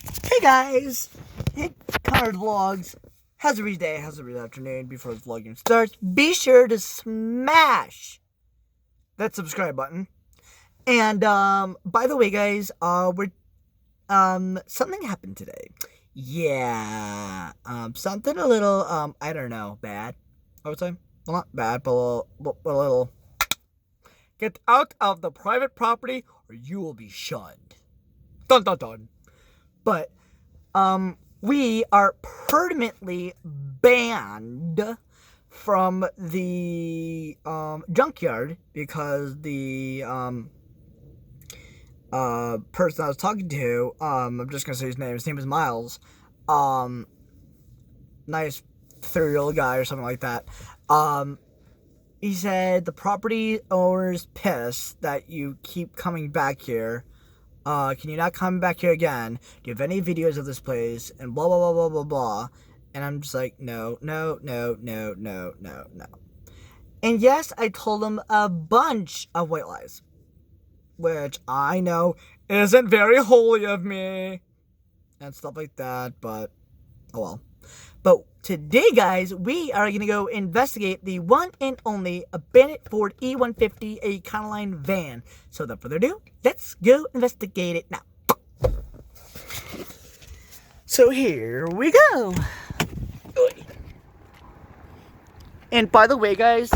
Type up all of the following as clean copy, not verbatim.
Hey guys! Hey Connor Vlogs. How's every day? How's every afternoon? Before the vlogging starts, be sure to smash that subscribe button. And by the way, guys, we're something happened today. Yeah, something a little I don't know, bad. I would say, well, not bad, but a little. Get out of the private property, or you will be shunned. Dun dun dun. But we are permanently banned from the junkyard because the person I was talking to, I'm just gonna say his name. His name is Miles. Nice 30-year-old guy or something like that. He said the property owner's pissed that you keep coming back here. Can you not come back here again? Do you have any videos of this place? And blah, blah, blah, blah, blah, blah. And I'm just like, no. And yes, I told him a bunch of white lies. Which I know isn't very holy of me. And stuff like that, but, oh well. But today, guys, we are going to go investigate the one and only abandoned Ford E150 econoline van. So without further ado, let's go investigate it now. So here we go. And by the way, guys,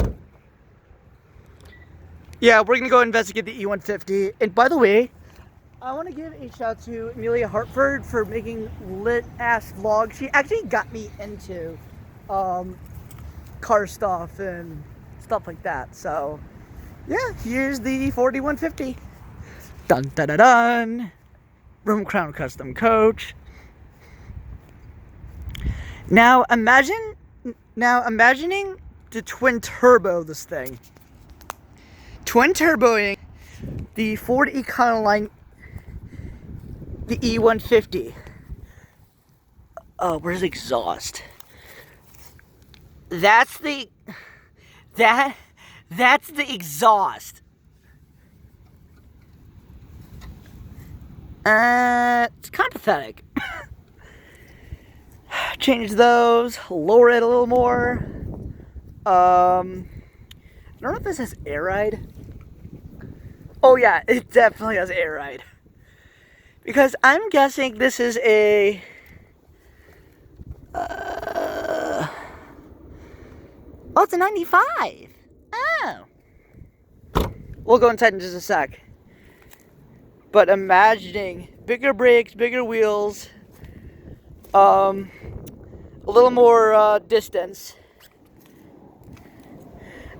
yeah, we're going to go investigate the E150. And by the way, I want to give a shout out to Amelia Hartford for making lit-ass vlogs. She actually got me into car stuff and stuff like that. So, yeah, here's the Ford E150. Dun dun dun dun. Room Crown Custom Coach. Now imagining the twin turbo of this thing. Twin turboing the Ford Econoline, the E150. Oh, where's the exhaust? That's the exhaust. It's kind of pathetic. Change those, lower it a little more. I don't know if this has air ride. Oh yeah, it definitely has air ride. Because I'm guessing this is a oh, it's a 95. Oh. We'll go inside in just a sec. But imagining bigger brakes, bigger wheels, a little more distance.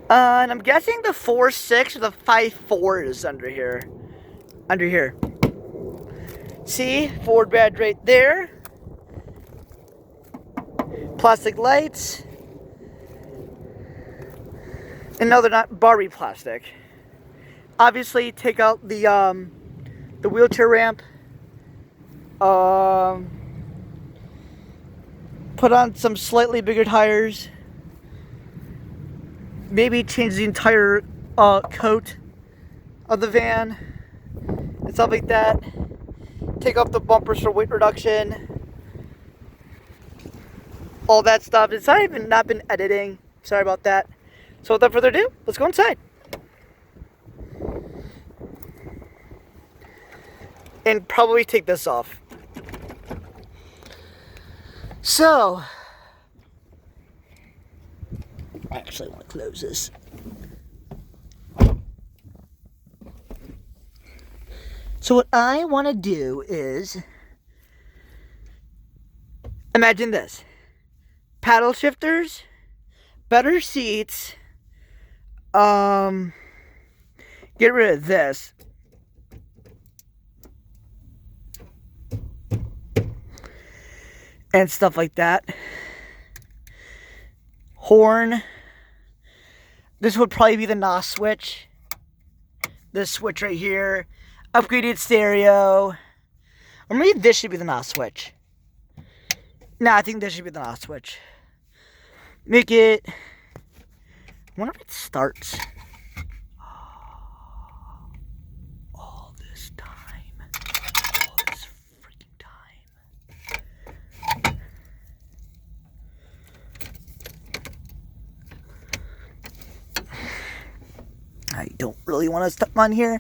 And I'm guessing the 4.6 or the 5.4 is under here. See, Ford badge right there. Plastic lights. And no, they're not Barbie plastic. Obviously, take out the wheelchair ramp. Put on some slightly bigger tires. Maybe change the entire coat of the van and stuff like that. Take off the bumpers for weight reduction. All that stuff. It's not been editing. Sorry about that. So without further ado, let's go inside. And probably take this off. So, I actually want to close this. So what I want to do is, imagine this. Paddle shifters, better seats, get rid of this. And stuff like that. Horn. This would probably be the NOS switch. This switch right here. Upgraded stereo. Or maybe this should be the NOS switch. Nah, I think this should be the NOS switch. Make it... I wonder if it starts. All this time. All this freaking time. don't really want to step on here.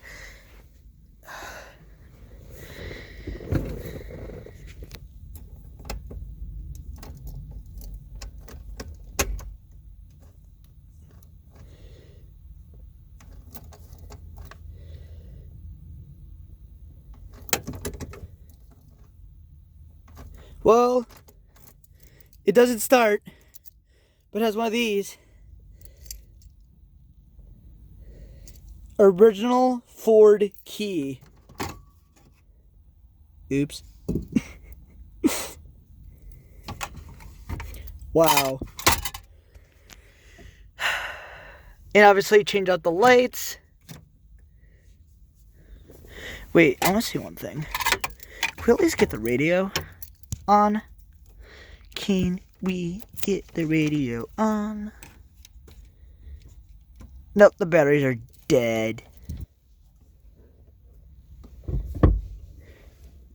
Well, it doesn't start, but it has one of these. Original Ford key. Oops. Wow. And obviously change out the lights. Wait, I want to see one thing. Can we at least get the radio on? Can we get the radio on? Nope, the batteries are dead.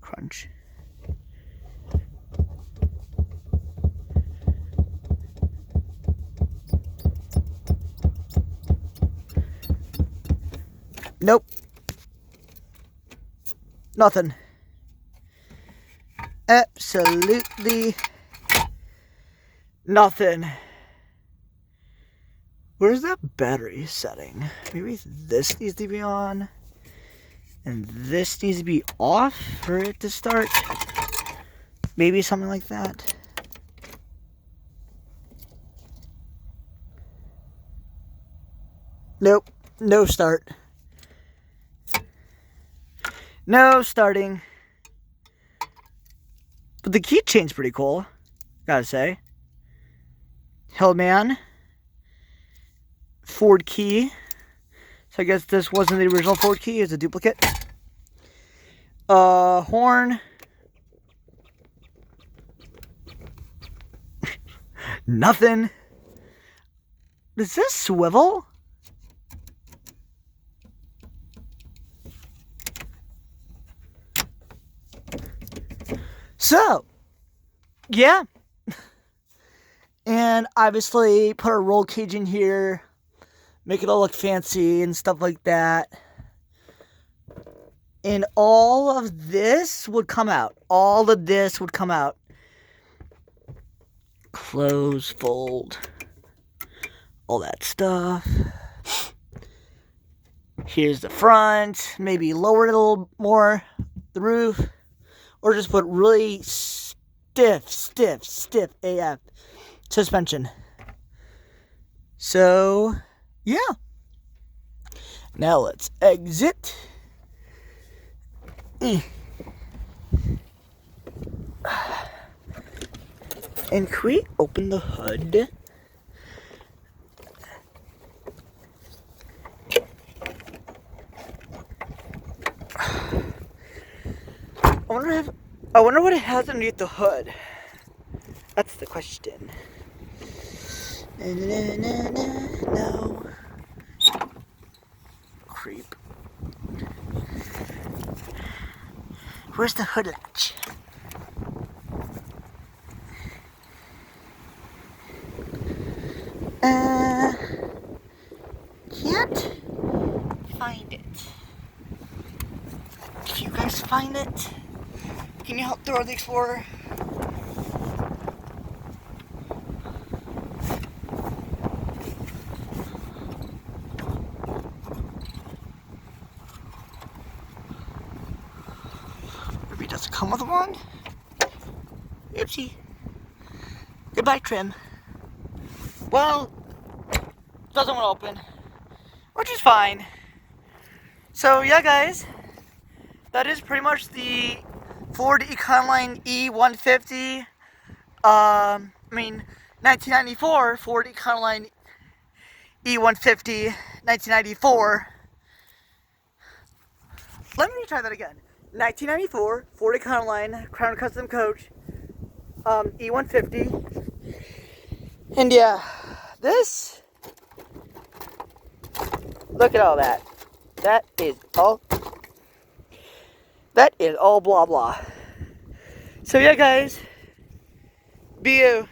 Crunch. Nope. Nothing. Absolutely nothing. Where's that battery setting? Maybe this needs to be on. And this needs to be off for it to start. Maybe something like that. Nope. No start. No starting. But the keychain's pretty cool, gotta say. Hellman. Ford key. So I guess this wasn't the original Ford key, it's a duplicate. Horn. Nothing. Does this swivel? So, yeah. And obviously put a roll cage in here. Make it all look fancy and stuff like that. And all of this would come out. All of this would come out. Close, fold. All that stuff. Here's the front. Maybe lower it a little more. The roof. Or just put really stiff AF suspension. So, yeah. Now let's exit. And can we open the hood? I wonder what it has underneath the hood. That's the question. No. Creep. Where's the hood latch? Can't find it. Can you guys find it? Can you help Dora the Explorer? Maybe it doesn't come with one? Oopsie. Goodbye, trim. Well, doesn't want to open, which is fine. So yeah, guys, that is pretty much the Ford Econoline E150. 1994 Ford Econoline E150, 1994. Let me try that again. 1994 Ford Econoline Crown Custom Coach, E150. And yeah, this, look at all that. That is all blah blah. So yeah, guys, be you.